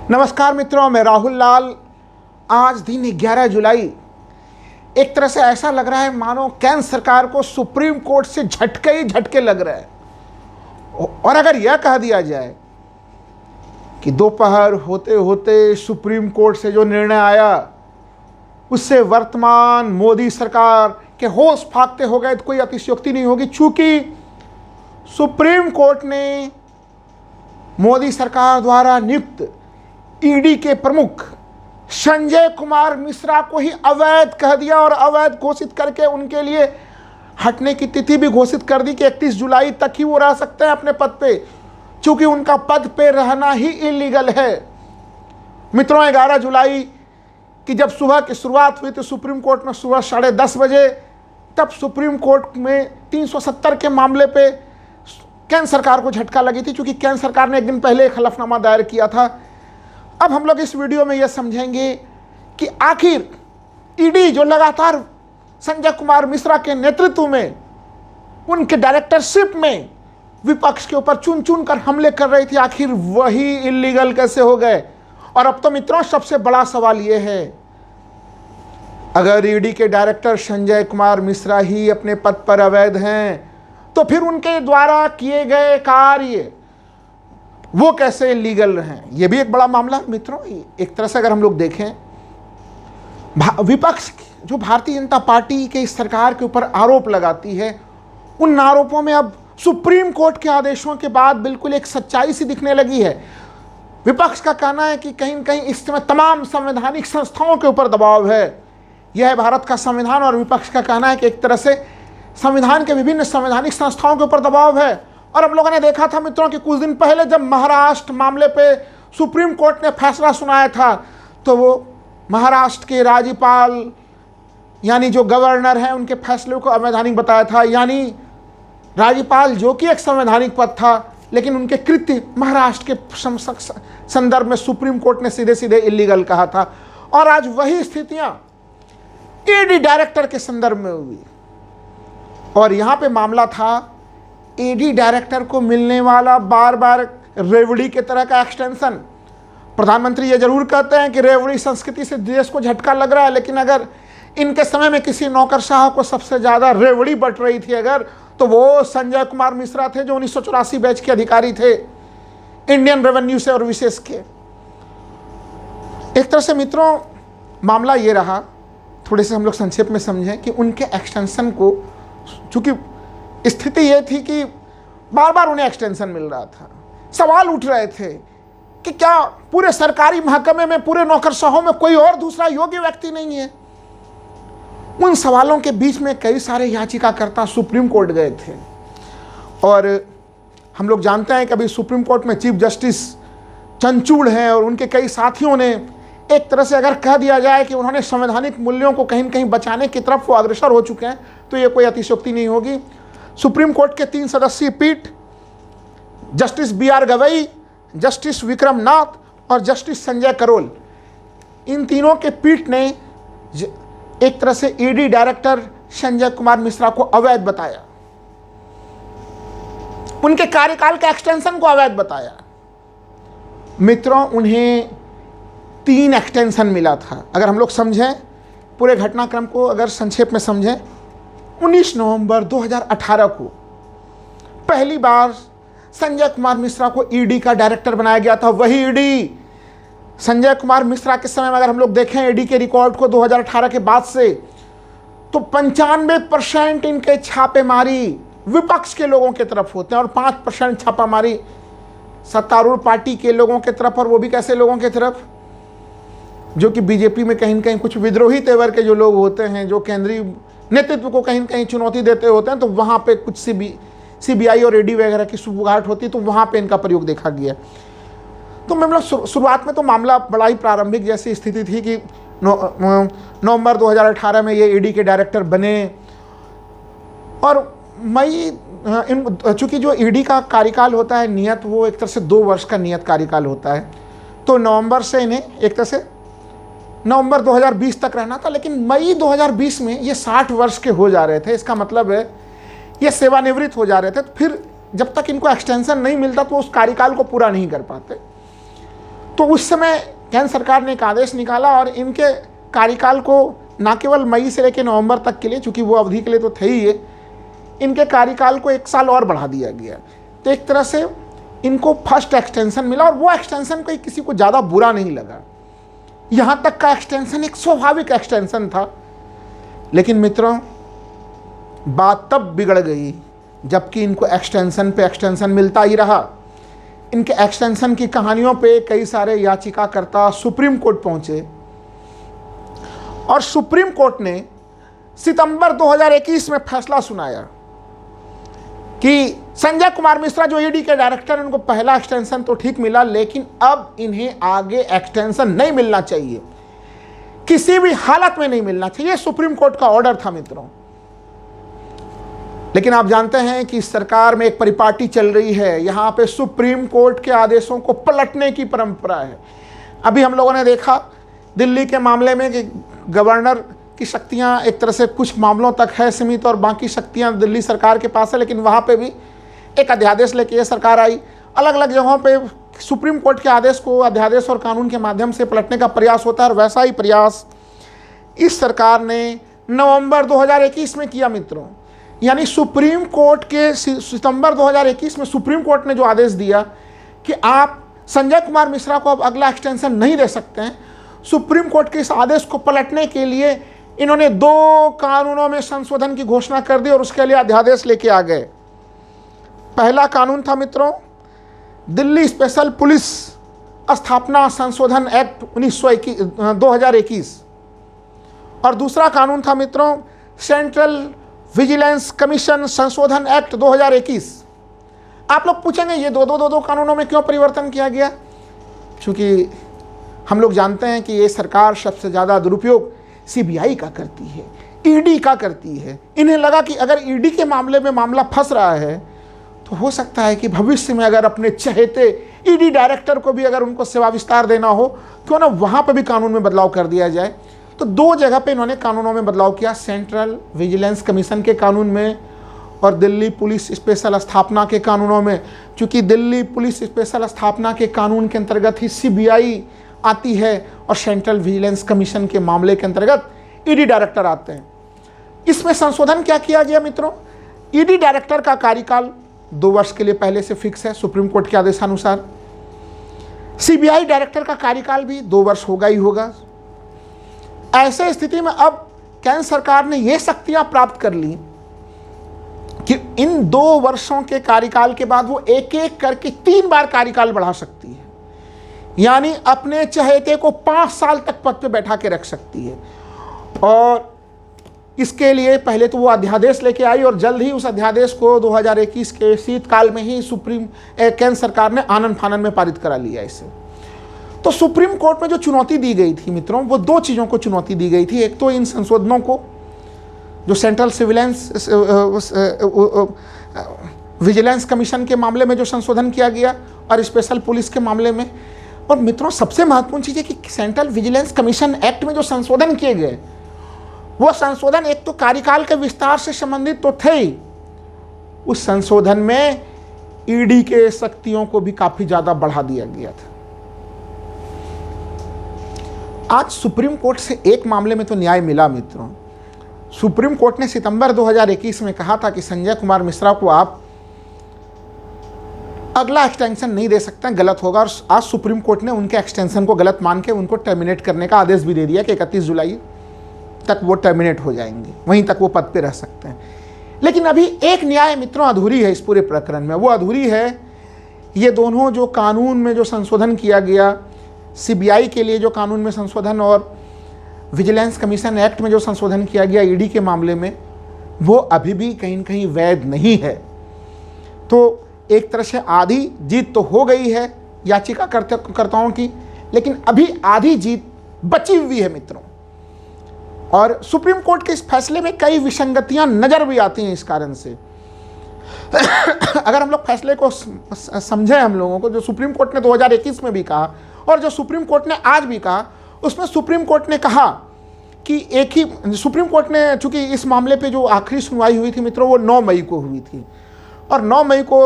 नमस्कार मित्रों, मैं राहुल लाल। आज दिन 11 जुलाई। एक तरह से ऐसा लग रहा है मानो केंद्र सरकार को सुप्रीम कोर्ट से झटके ही झटके लग रहे हैं। और अगर यह कह दिया जाए कि दोपहर होते होते सुप्रीम कोर्ट से जो निर्णय आया उससे वर्तमान मोदी सरकार के होश फाकते हो गए तो कोई अतिशयोक्ति नहीं होगी, चूंकि सुप्रीम कोर्ट ने मोदी सरकार द्वारा नियुक्त ईडी के प्रमुख संजय कुमार मिश्रा को ही अवैध कह दिया और अवैध घोषित करके उनके लिए हटने की तिथि भी घोषित कर दी कि 31 जुलाई तक ही वो रह सकते हैं अपने पद पे, क्योंकि उनका पद पे रहना ही इलीगल है। मित्रों, 11 जुलाई की जब सुबह की शुरुआत हुई तो सुप्रीम कोर्ट में सुबह 10:30 बजे तब सुप्रीम कोर्ट में 370 के मामले पे केंद्र सरकार को झटका लगी थी, क्योंकि केंद्र सरकार ने एक दिन पहले एक हलफनामा दायर किया था। अब हम लोग इस वीडियो में यह समझेंगे कि आखिर ईडी जो लगातार संजय कुमार मिश्रा के नेतृत्व में उनके डायरेक्टरशिप में विपक्ष के ऊपर चुन चुन कर हमले कर रही थी, आखिर वही इलीगल कैसे हो गए। और अब तो मित्रों सबसे बड़ा सवाल यह है, अगर ईडी के डायरेक्टर संजय कुमार मिश्रा ही अपने पद पर अवैध हैं तो फिर उनके द्वारा किए गए कार्य वो कैसे लीगल हैं, ये भी एक बड़ा मामला है। मित्रों, एक तरह से अगर हम लोग देखें, विपक्ष जो भारतीय जनता पार्टी के इस सरकार के ऊपर आरोप लगाती है, उन आरोपों में अब सुप्रीम कोर्ट के आदेशों के बाद बिल्कुल एक सच्चाई सी दिखने लगी है। विपक्ष का कहना है कि कहीं न कहीं इस समय तमाम संवैधानिक संस्थाओं के ऊपर दबाव है, यह है भारत का संविधान। और विपक्ष का कहना है कि एक तरह से संविधान के विभिन्न संवैधानिक संस्थाओं के ऊपर दबाव है। और हम लोगों ने देखा था मित्रों कि कुछ दिन पहले जब महाराष्ट्र मामले पे सुप्रीम कोर्ट ने फैसला सुनाया था तो वो महाराष्ट्र के राज्यपाल यानी जो गवर्नर हैं उनके फैसले को अवैधानिक बताया था। यानी राज्यपाल जो कि एक संवैधानिक पद था, लेकिन उनके कृत्य महाराष्ट्र के संदर्भ में सुप्रीम कोर्ट ने सीधे सीधे इलीगल कहा था। और आज वही स्थितियां ईडी डायरेक्टर के संदर्भ में हुई। और यहां पे मामला था ईडी डायरेक्टर को मिलने वाला बार बार रेवड़ी के तरह का एक्सटेंशन। प्रधानमंत्री ये जरूर कहते हैं कि रेवड़ी संस्कृति से देश को झटका लग रहा है, लेकिन अगर इनके समय में किसी नौकरशाह को सबसे ज़्यादा रेवड़ी बट रही थी अगर, तो वो संजय कुमार मिश्रा थे, जो 1984 बैच के अधिकारी थे इंडियन रेवेन्यू से और विशेष के। एक तरह से मित्रों मामला ये रहा, थोड़े से हम लोग संक्षेप में समझें कि उनके एक्सटेंशन को, चूँकि स्थिति यह थी कि बार बार उन्हें एक्सटेंशन मिल रहा था, सवाल उठ रहे थे कि क्या पूरे सरकारी महकमे में, पूरे नौकरशाहों में कोई और दूसरा योग्य व्यक्ति नहीं है। उन सवालों के बीच में कई सारे याचिकाकर्ता सुप्रीम कोर्ट गए थे। और हम लोग जानते हैं कि अभी सुप्रीम कोर्ट में चीफ जस्टिस चंद्रचूड़ हैं और उनके कई साथियों ने एक तरह से अगर कह दिया जाए कि उन्होंने संवैधानिक मूल्यों को कहीं न कहीं बचाने की तरफ वो अग्रसर हो चुके हैं, तो ये कोई अतिशयोक्ति नहीं होगी। सुप्रीम कोर्ट के 3 सदस्यीय पीठ, justice BR Gavai, justice Vikram Nath और जस्टिस संजय करोल, इन तीनों के पीठ ने एक तरह से ईडी डायरेक्टर संजय कुमार मिश्रा को अवैध बताया, उनके कार्यकाल के एक्सटेंशन को अवैध बताया। मित्रों, उन्हें 3 एक्सटेंशन मिला था। अगर हम लोग समझें पूरे घटनाक्रम को, अगर संक्षेप में समझें, 19 नवंबर 2018 को पहली बार संजय कुमार मिश्रा को ईडी का डायरेक्टर बनाया गया था। वही ईडी संजय कुमार मिश्रा के समय में अगर हम लोग देखें ईडी के रिकॉर्ड को 2018 के बाद से, तो 95% इनके छापेमारी विपक्ष के लोगों की तरफ होते हैं और 5% छापामारी सत्तारूढ़ पार्टी के लोगों की तरफ। और वो भी कैसे लोगों की तरफ, जो कि बीजेपी में कहीं न कहीं कुछ विद्रोही तेवर के जो लोग होते हैं, जो केंद्रीय नेतृत्व को कहीं न कहीं चुनौती देते होते हैं, तो वहाँ पे कुछ सीबीआई और ईडी वगैरह की सुबुगाहट होती है, तो वहाँ पे इनका प्रयोग देखा गया। तो मतलब शुरुआत में तो मामला बड़ा ही प्रारंभिक जैसी स्थिति थी कि नवंबर 2018 में ये ईडी के डायरेक्टर बने। और चूँकि जो ईडी का कार्यकाल होता है नियत, वो एक तरह से 2 वर्ष का नियत कार्यकाल होता है, तो नवंबर से इन्हें एक तरह से नवंबर 2020 तक रहना था, लेकिन मई 2020 में ये 60 वर्ष के हो जा रहे थे। इसका मतलब है ये सेवानिवृत्त हो जा रहे थे। तो फिर जब तक इनको एक्सटेंशन नहीं मिलता तो उस कार्यकाल को पूरा नहीं कर पाते। तो उस समय केंद्र सरकार ने एक आदेश निकाला और इनके कार्यकाल को न केवल मई से लेकर नवंबर तक के लिए, चूंकि वो अवधि के लिए तो थे ही ये, इनके कार्यकाल को 1 साल और बढ़ा दिया गया। तो एक तरह से इनको फर्स्ट एक्सटेंशन मिला और वो एक्सटेंशन कोई किसी को ज़्यादा बुरा नहीं लगा। यहाँ तक का एक्सटेंशन एक स्वाभाविक एक्सटेंशन था। लेकिन मित्रों, बात तब बिगड़ गई जबकि इनको एक्सटेंशन पे एक्सटेंशन मिलता ही रहा। इनके एक्सटेंशन की कहानियों पे कई सारे याचिकाकर्ता सुप्रीम कोर्ट पहुंचे और सुप्रीम कोर्ट ने सितंबर 2021 में फैसला सुनाया कि संजय कुमार मिश्रा जो ईडी के डायरेक्टर हैं, उनको पहला एक्सटेंशन तो ठीक मिला, लेकिन अब इन्हें आगे एक्सटेंशन नहीं मिलना चाहिए, किसी भी हालत में नहीं मिलना चाहिए। सुप्रीम कोर्ट का ऑर्डर था मित्रों। लेकिन आप जानते हैं कि सरकार में एक परिपाटी चल रही है, यहां पे सुप्रीम कोर्ट के आदेशों को पलटने की परंपरा है। अभी हम लोगों ने देखा दिल्ली के मामले में कि गवर्नर की शक्तियां एक तरह से कुछ मामलों तक है सीमित और बाकी शक्तियां दिल्ली सरकार के पास है, लेकिन वहां पे भी एक अध्यादेश लेके ये सरकार आई। अलग अलग जगहों पे सुप्रीम कोर्ट के आदेश को अध्यादेश और कानून के माध्यम से पलटने का प्रयास होता है और वैसा ही प्रयास इस सरकार ने नवंबर 2021 में किया मित्रों। यानी सुप्रीम कोर्ट के सितंबर 2021 में सुप्रीम कोर्ट ने जो आदेश दिया कि आप संजय कुमार मिश्रा को अब अगला एक्सटेंशन नहीं दे सकते हैं, सुप्रीम कोर्ट के इस आदेश को पलटने के लिए इन्होंने 2 कानूनों में संशोधन की घोषणा कर दी और उसके लिए अध्यादेश लेके आ गए। पहला कानून था मित्रों दिल्ली स्पेशल पुलिस स्थापना संशोधन एक्ट 2021 और दूसरा कानून था मित्रों सेंट्रल विजिलेंस कमीशन संशोधन एक्ट 2021। आप लोग पूछेंगे ये दो कानूनों में क्यों परिवर्तन किया गया? क्योंकि हम लोग जानते हैं कि ये सरकार सबसे ज़्यादा दुरुपयोग सीबीआई का करती है, ईडी का करती है। इन्हें लगा कि अगर ईडी के मामले में मामला फंस रहा है तो हो सकता है कि भविष्य में अगर अपने चहेते ईडी डायरेक्टर को भी अगर उनको सेवा विस्तार देना हो, क्यों ना वहाँ पर भी कानून में बदलाव कर दिया जाए। तो 2 जगह पे इन्होंने कानूनों में बदलाव किया, सेंट्रल विजिलेंस कमीशन के कानून में और दिल्ली पुलिस स्पेशल स्थापना के कानूनों में। चूँकि दिल्ली पुलिस स्पेशल स्थापना के कानून के अंतर्गत ही सीबीआई आती है और सेंट्रल विजिलेंस कमीशन के मामले के अंतर्गत ईडी डायरेक्टर आते हैं। इसमें संशोधन क्या किया गया मित्रों? ईडी डायरेक्टर का कार्यकाल 2 वर्ष के लिए पहले से फिक्स है सुप्रीम कोर्ट के आदेशानुसार। सीबीआई डायरेक्टर का कार्यकाल भी 2 वर्ष होगा ही होगा। ऐसे स्थिति में अब केंद्र सरकार ने यह शक्तियां प्राप्त कर ली कि इन 2 वर्षों के कार्यकाल के बाद वो एक एक करके 3 बार कार्यकाल बढ़ा सकती है। यानी अपने चहेते को 5 साल तक पद पे बैठा के रख सकती है। और इसके लिए पहले तो वो अध्यादेश लेके आई और जल्द ही उस अध्यादेश को 2021 के शीतकाल में ही केंद्र सरकार ने आनन फानन में पारित करा लिया इसे। तो सुप्रीम कोर्ट में जो चुनौती दी गई थी मित्रों, वो 2 चीज़ों को चुनौती दी गई थी। एक तो इन संशोधनों को जो सेंट्रल विजिलेंस कमीशन के मामले में जो संशोधन किया गया और स्पेशल पुलिस के मामले में। और मित्रों सबसे महत्वपूर्ण चीज़ है कि सेंट्रल विजिलेंस कमीशन एक्ट में जो संशोधन किए गए, वो संशोधन एक तो कार्यकाल के विस्तार से संबंधित तो थे ही, उस संशोधन में ईडी के शक्तियों को भी काफी ज्यादा बढ़ा दिया गया था। आज सुप्रीम कोर्ट से एक मामले में तो न्याय मिला मित्रों। सुप्रीम कोर्ट ने सितंबर 2021 में कहा था कि संजय कुमार मिश्रा को आप अगला एक्सटेंशन नहीं दे सकते, गलत होगा। और आज सुप्रीम कोर्ट ने उनके एक्सटेंशन को गलत मान के उनको टर्मिनेट करने का आदेश भी दे दिया कि 31 जुलाई तक वो टर्मिनेट हो जाएंगे, वहीं तक वो पद पे रह सकते हैं। लेकिन अभी एक न्याय मित्रों अधूरी है इस पूरे प्रकरण में। वो अधूरी है ये दोनों जो कानून में जो संशोधन किया गया, सीबीआई के लिए जो कानून में संशोधन और विजिलेंस कमीशन एक्ट में जो संशोधन किया गया ईडी के मामले में, वो अभी भी कहीं न कहीं वैध नहीं है। तो एक तरह से आधी जीत तो हो गई है याचिकाकर्ताओं की, लेकिन अभी आधी जीत बची हुई है मित्रों। और सुप्रीम कोर्ट के इस फैसले में कई विसंगतियां नजर भी आती हैं इस कारण से। अगर हम लोग फैसले को समझें, हम लोगों को जो सुप्रीम कोर्ट ने 2021 में भी कहा और जो सुप्रीम कोर्ट ने आज भी कहा, उसमें सुप्रीम कोर्ट ने कहा कि एक ही सुप्रीम कोर्ट ने, चूंकि इस मामले पे जो आखिरी सुनवाई हुई थी मित्रों वो 9 मई को हुई थी और 9 मई को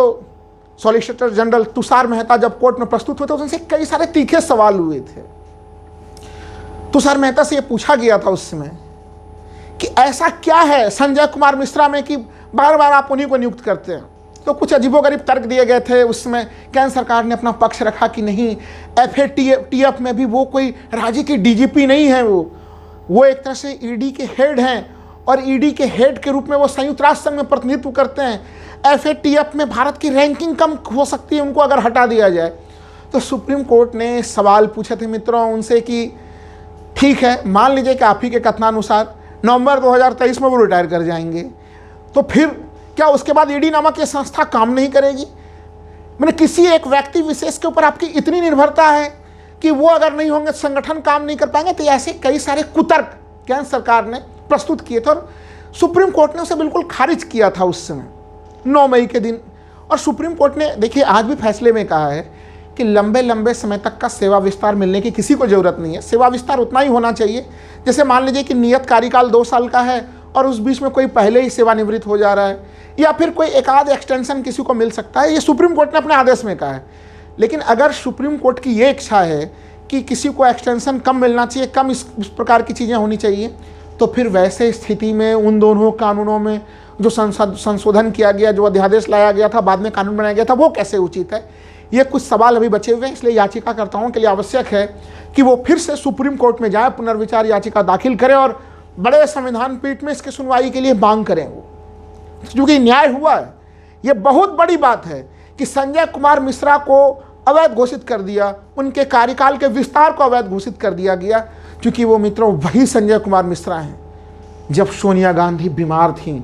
सॉलिसिटर जनरल तुषार मेहता जब कोर्ट में प्रस्तुत हुए थे, उनसे कई सारे तीखे सवाल हुए थे। तुषार मेहता से यह पूछा गया था उस समय कि ऐसा क्या है संजय कुमार मिश्रा में कि बार बार आप उन्हीं को नियुक्त करते हैं। तो कुछ अजीबोगरीब तर्क दिए गए थे। उस समय केंद्र सरकार ने अपना पक्ष रखा कि नहीं, FATF में भी वो कोई राज्य के DGP नहीं है, वो एक तरह से ED के हेड हैं, और ED के हेड के रूप में वो संयुक्त राष्ट्र संघ में प्रतिनिधित्व करते हैं। FATF में भारत की रैंकिंग कम हो सकती है उनको अगर हटा दिया जाए। तो सुप्रीम कोर्ट ने सवाल पूछे थे मित्रों उनसे कि ठीक है, मान लीजिए कि आप ही के कथनानुसार नवंबर 2023 में वो रिटायर कर जाएंगे, तो फिर क्या उसके बाद ED नामक ये संस्था काम नहीं करेगी? मैंने किसी एक व्यक्ति विशेष के ऊपर आपकी इतनी निर्भरता है कि वो अगर नहीं होंगे संगठन काम नहीं कर पाएंगे। तो ऐसे कई सारे कुतर्क केंद्र सरकार ने प्रस्तुत किए थे और सुप्रीम कोर्ट ने उसे बिल्कुल खारिज किया था उस समय 9 मई के दिन। और सुप्रीम कोर्ट ने देखिए आज भी फैसले में कहा है कि लंबे लंबे समय तक का सेवा विस्तार मिलने की किसी को ज़रूरत नहीं है। सेवा विस्तार उतना ही होना चाहिए, जैसे मान लीजिए कि नियत कार्यकाल 2 साल का है और उस बीच में कोई पहले ही सेवानिवृत्त हो जा रहा है, या फिर कोई एक आध एक्सटेंशन किसी को मिल सकता है। ये सुप्रीम कोर्ट ने अपने आदेश में कहा है। लेकिन अगर सुप्रीम कोर्ट की ये इच्छा है कि किसी को एक्सटेंशन कम मिलना चाहिए, कम इस प्रकार की चीज़ें होनी चाहिए, तो फिर वैसे स्थिति में उन दोनों कानूनों में जो संशोधन किया गया, जो अध्यादेश लाया गया था, बाद में कानून बनाया गया था, वो कैसे उचित है? ये कुछ सवाल अभी बचे हुए हैं। इसलिए याचिकाकर्ताओं के लिए आवश्यक है कि वो फिर से सुप्रीम कोर्ट में जाए, पुनर्विचार याचिका दाखिल करें और बड़े संविधान पीठ में इसकी सुनवाई के लिए मांग करें। वो क्योंकि न्याय हुआ है। ये बहुत बड़ी बात है कि संजय कुमार मिश्रा को अवैध घोषित कर दिया, उनके कार्यकाल के विस्तार को अवैध घोषित कर दिया गया, क्योंकि वो मित्रों वही संजय कुमार मिश्रा हैं जब सोनिया गांधी बीमार थीं,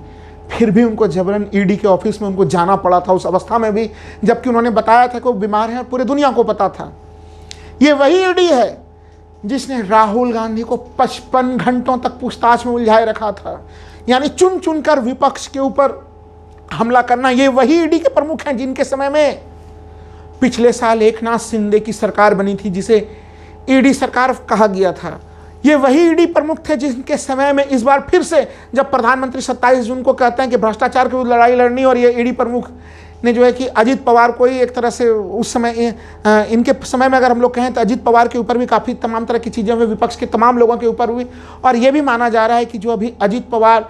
फिर भी उनको जबरन ED के ऑफिस में उनको जाना पड़ा था उस अवस्था में भी, जबकि उन्होंने बताया था कि वो बीमार हैं और पूरी दुनिया को पता था। ये वही ED है जिसने राहुल गांधी को 55 घंटों तक पूछताछ में उलझाए रखा था, यानी चुन चुन कर विपक्ष के ऊपर हमला करना। ये वही ED के प्रमुख हैं जिनके समय में पिछले साल एकनाथ शिंदे की सरकार बनी थी, जिसे ED सरकार कहा गया था। ये वही ED प्रमुख थे जिनके समय में इस बार फिर से जब प्रधानमंत्री 27 जून को कहते हैं कि भ्रष्टाचार की लड़ाई लड़नी, और ये ED प्रमुख ने जो है कि अजित पवार को ही एक तरह से उस समय इनके समय में अगर हम लोग कहें तो अजित पवार के ऊपर भी काफ़ी तमाम तरह की चीज़ें हुई, विपक्ष के तमाम लोगों के ऊपर हुई। और ये भी माना जा रहा है कि जो अभी अजित पवार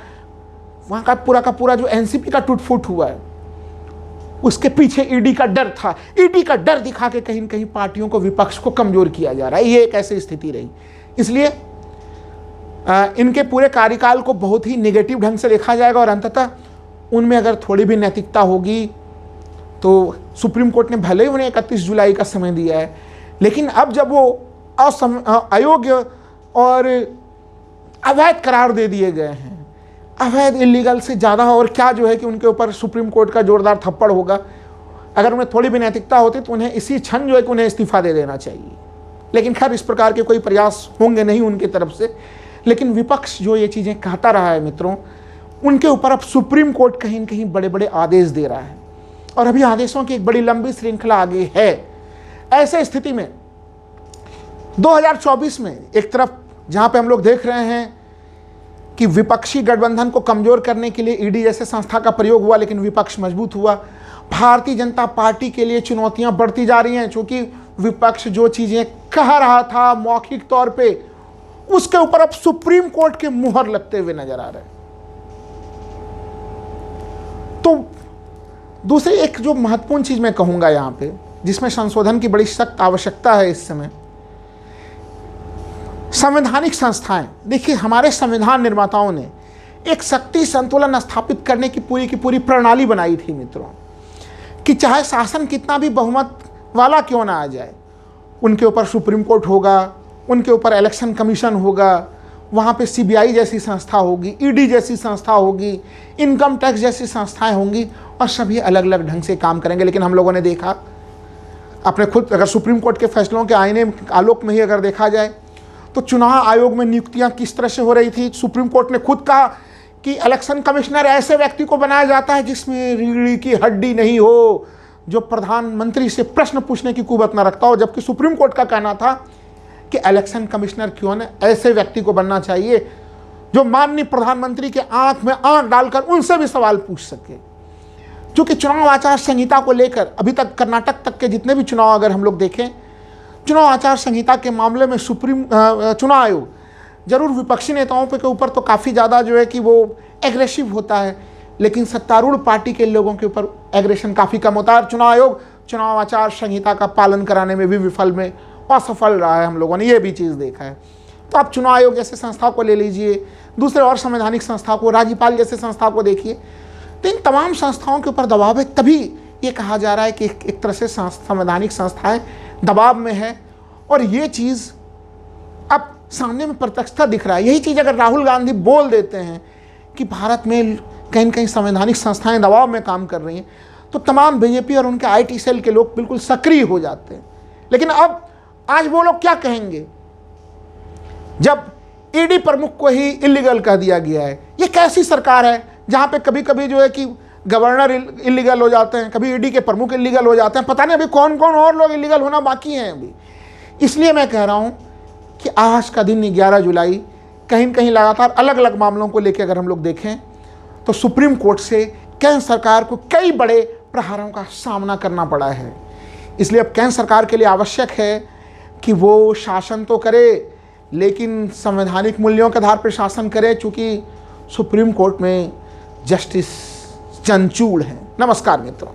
वहाँ का पूरा जो NCP का टूट-फूट हुआ है, उसके पीछे ED का डर था। ED का डर दिखा के कहीं न कहीं पार्टियों को, विपक्ष को कमज़ोर किया जा रहा है। ये एक ऐसी स्थिति रही। इसलिए इनके पूरे कार्यकाल को बहुत ही नेगेटिव ढंग से देखा जाएगा और अंततः उनमें अगर थोड़ी भी नैतिकता होगी तो सुप्रीम कोर्ट ने भले ही उन्हें 31 जुलाई का समय दिया है, लेकिन अब जब वो अयोग्य और अवैध करार दे दिए गए हैं, अवैध इलीगल से ज़्यादा और क्या जो है कि उनके ऊपर सुप्रीम कोर्ट का जोरदार थप्पड़ होगा। अगर उन्हें थोड़ी भी नैतिकता होती तो उन्हें इसी क्षण जो है कि उन्हें इस्तीफा दे देना चाहिए। लेकिन खैर इस प्रकार के कोई प्रयास होंगे नहीं उनकी तरफ से। लेकिन विपक्ष जो ये चीज़ें कहता रहा है मित्रों, उनके ऊपर अब सुप्रीम कोर्ट कहीं न कहीं बड़े बड़े आदेश दे रहा है और अभी आदेशों की एक बड़ी लंबी श्रृंखला आगे है। ऐसे स्थिति में 2024 में एक तरफ जहाँ पे हम लोग देख रहे हैं कि विपक्षी गठबंधन को कमज़ोर करने के लिए ED जैसे संस्था का प्रयोग हुआ, लेकिन विपक्ष मजबूत हुआ। भारतीय जनता पार्टी के लिए चुनौतियां बढ़ती जा रही हैं, क्योंकि विपक्ष जो चीज़ें कह रहा था मौखिक तौर पे, उसके ऊपर अब सुप्रीम कोर्ट के मुहर लगते हुए नजर आ रहे हैं। तो दूसरी एक जो महत्वपूर्ण चीज मैं कहूंगा यहां पे, जिसमें संशोधन की बड़ी सख्त आवश्यकता है इस समय, संवैधानिक संस्थाएं। देखिए हमारे संविधान निर्माताओं ने एक शक्ति संतुलन स्थापित करने की पूरी प्रणाली बनाई थी मित्रों, कि चाहे शासन कितना भी बहुमत वाला क्यों ना आ जाए, उनके ऊपर सुप्रीम कोर्ट होगा, उनके ऊपर इलेक्शन कमीशन होगा, वहाँ पे CBI जैसी संस्था होगी, ED जैसी संस्था होगी, इनकम टैक्स जैसी संस्थाएं होंगी और सभी अलग अलग ढंग से काम करेंगे। लेकिन हम लोगों ने देखा अपने खुद, अगर सुप्रीम कोर्ट के फैसलों के आईने आलोक में ही अगर देखा जाए तो चुनाव आयोग में नियुक्तियां किस तरह से हो रही थी। सुप्रीम कोर्ट ने खुद कहा कि इलेक्शन कमिश्नर ऐसे व्यक्ति को बनाया जाता है जिसमें रीढ़ी की हड्डी नहीं हो, जो प्रधानमंत्री से प्रश्न पूछने की कुवत न रखता हो। जबकि सुप्रीम कोर्ट का कहना था कि इलेक्शन कमिश्नर क्यों न ऐसे व्यक्ति को बनना चाहिए जो माननीय प्रधानमंत्री के आंख में आंख डालकर उनसे भी सवाल पूछ सके। क्योंकि चुनाव आचार संहिता को लेकर अभी तक कर्नाटक तक के जितने भी चुनाव अगर हम लोग देखें, चुनाव आचार संहिता के मामले में चुनाव आयोग जरूर विपक्षी नेताओं के ऊपर तो काफ़ी ज़्यादा जो है कि वो एग्रेसिव होता है, लेकिन सत्तारूढ़ पार्टी के लोगों के ऊपर एग्रेशन काफ़ी कम होता है। और चुनाव आयोग चुनाव आचार संहिता का पालन कराने में भी असफल रहा है, हम लोगों ने ये भी चीज़ देखा है। तो आप चुनाव आयोग जैसे संस्था को ले लीजिए, दूसरे और संवैधानिक संस्था को, राज्यपाल जैसे संस्था को देखिए, तो इन तमाम संस्थाओं के ऊपर दबाव है। तभी ये कहा जा रहा है कि एक तरह से संवैधानिक संस्थाएं दबाव में है, और ये चीज़ अब सामने में प्रत्यक्षता दिख रहा है। यही चीज़ अगर राहुल गांधी बोल देते हैं कि भारत में कहीं न कहीं संवैधानिक संस्थाएं दबाव में काम कर रही हैं, तो तमाम बीजेपी और उनके आईटी सेल के लोग बिल्कुल सक्रिय हो जाते हैं। लेकिन अब आज वो लोग क्या कहेंगे जब ईडी प्रमुख को ही इलीगल कह दिया गया है? ये कैसी सरकार है जहाँ पे कभी कभी जो है कि गवर्नर इलीगल हो जाते हैं, कभी ईडी के प्रमुख इलीगल हो जाते हैं, पता नहीं अभी कौन कौन और लोग इलीगल होना बाकी हैं अभी। इसलिए मैं कह रहा हूँ कि आज का दिन 11 जुलाई कहीं न कहीं लगातार अलग अलग मामलों को लेकर अगर हम लोग देखें तो सुप्रीम कोर्ट से केंद्र सरकार को कई बड़े प्रहारों का सामना करना पड़ा है। इसलिए अब केंद्र सरकार के लिए आवश्यक है कि वो शासन तो करे, लेकिन संवैधानिक मूल्यों के आधार पर शासन करे, चूँकि सुप्रीम कोर्ट में जस्टिस चंचूड़ हैं। नमस्कार मित्रों।